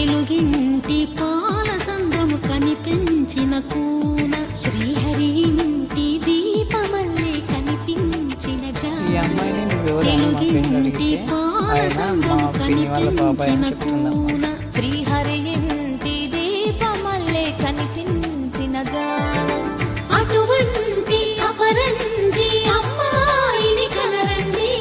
తెలుగింటి పాల సంద్రము కనిపించిన కూన శ్రీహరి ఇంటి దీపమల్లే కనిపించిన తెలుగింటి పాల సంద్రము కనిపించిన కూన శ్రీహరి ఇంటి దీపమల్లే కనిపించిన గానం అటువంటి అపరంజి అమ్మాయిని కనరండి.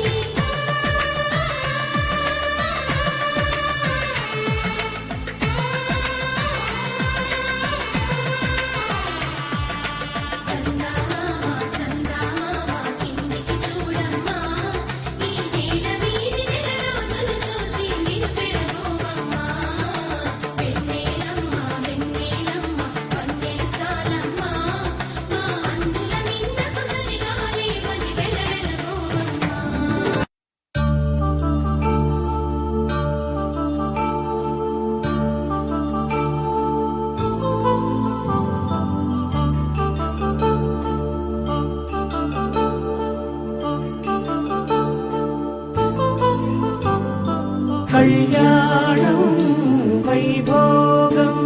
కళ్యాణం వైభోగం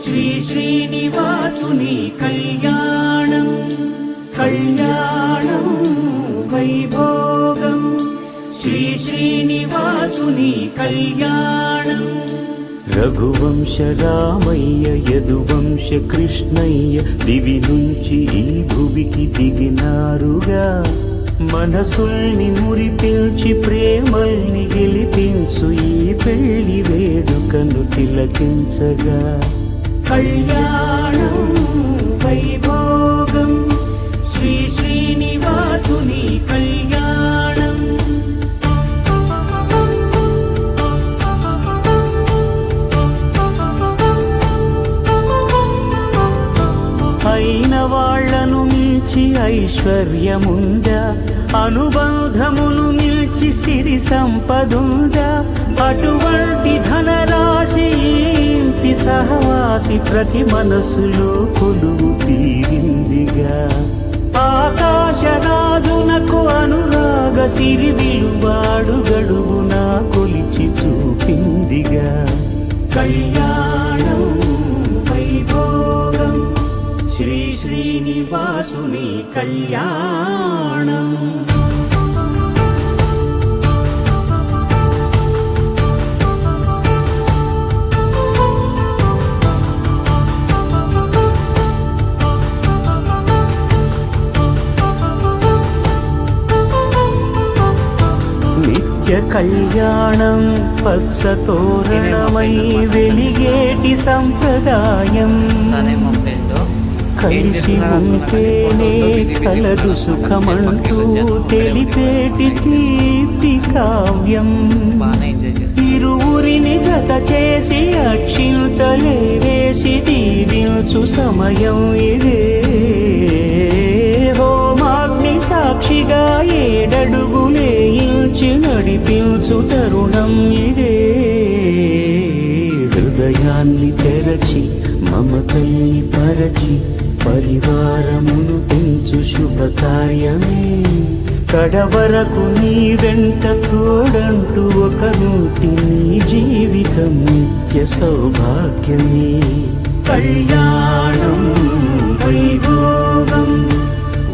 శ్రీ శ్రీనివాసుని కళ్యాణం. కళ్యాణం వైభోగం శ్రీ శ్రీనివాసుని కళ్యాణం. రఘువంశ రామయ్య యదువంశ కృష్ణయ్య దివి నుంచి ఈ భువికి దిగినారుగా. మనసుల్ని మురిపిల్చి ప్రేమల్ని గెలిపించు ఈ పెళ్లి వేడుకను తిలకించగా. కళ్యాణం వైభోగం శ్రీ శ్రీనివాసుని కళ్యాణం. అయిన వాళ్లను మించి ఐశ్వర్యముందా, అనుబంధమును మిల్చి సిరి సంపదుందా. అటువంటి ధనరాశి ఇంటి సహవాసి ప్రతి మనసులో కొలువు తీరిందిగా. ఆకాశరాజునకు అనురాగ సిరి విలువాడు గడువునా కొలిచి చూపిందిగా. కళ్యాణం వైభోగం శ్రీ శ్రీనివాసుని కళ్యాణం. నిత్య కళ్యాణం పచ్చ తోరణమై వెలిగేటి సంప్రదాయం. కలిసి ఉంటేనే కలదు సుఖమంటూ తెలిపేటి తీపి కావ్యం. ఇరువురిని జత చేసి అక్షింతలే వేసి దీవించు సమయం ఇదే. హోమాగ్ని సాక్షిగా ఏడడుగులే ఇంచి నడిపించు తరుణం ఇదే. హృదయాన్ని తెరచి మమతల్ని పరచి పరివారమును పెంచు శుభకార్యమే. కడవరకు నీ వెంట తోడంటూ ఒకరుంటి నీ జీవితం నిత్య సౌభాగ్యమే. కళ్యాణం వైభోగం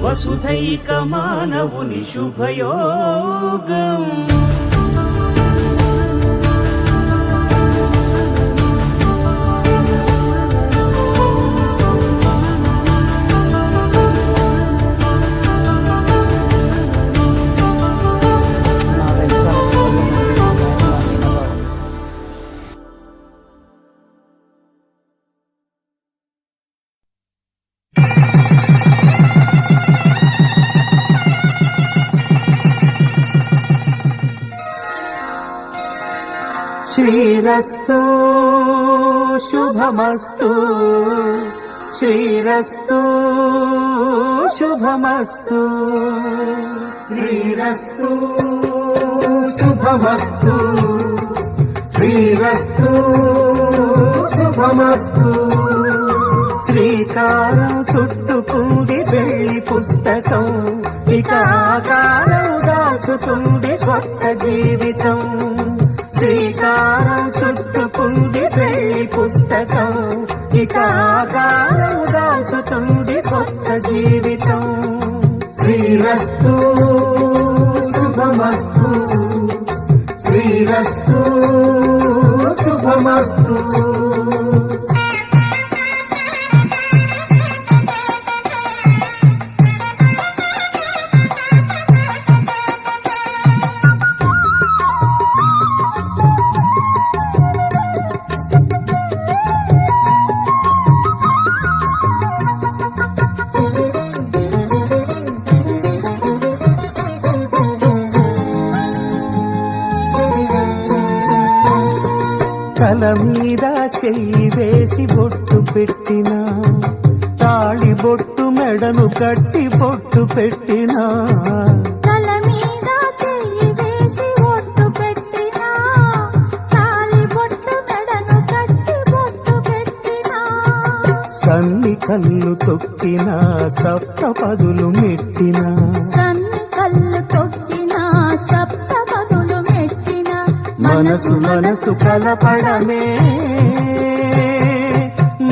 వసుధైక మానవుని శుభయోగం. శ్రీరస్తు శుభమస్తు శ్రీరస్తు శుభమస్తు శ్రీరస్తు శుభమస్తు శ్రీరస్తు శుభమస్తు. శ్రీకారం చుట్టుకుంది పెళ్లి పుస్తకం, ఇక ఆకారం దాచుతుంది కొత్త జీవితం. శ్రీకారం చుట్టుకుంది పుస్తకం ఇక ఆకారం దాల్చుతుంది కొత్త జీవితం. శ్రీరస్తు శుభమస్తు, శ్రీరస్తు శుభమస్తు. తల మీద చెయ్యి వేసి బొట్టు పెట్టినా, తాళి బొట్టు మెడను కట్టి బొట్టు పెట్టినా, తల మీద చెయ్యి వేసి బొట్టు పెట్టినా, తాళి బొట్టు మెడను కట్టి బొట్టు పెట్టినా, సన్ని కళ్ళు తొక్కినా సప్తపదులు మెట్టినా, సన్ని కళ్ళు తొక్కినా సప్తపదులు మెట్టినా, మనసు మనసు కలపడమే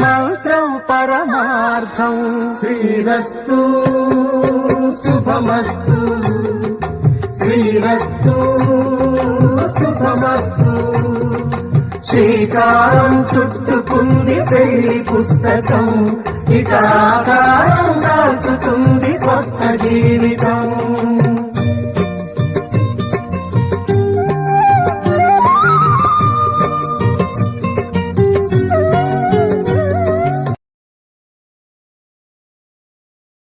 మంత్రం పరమార్థం. శ్రీరస్తు శుభమస్తు, శ్రీరస్తు శుభమస్తు. శ్రీకారం చుట్టుకుంది పెళ్లి పుస్తకం ఇక ఆకారం దాల్చుతుంది కొత్త జీవితం.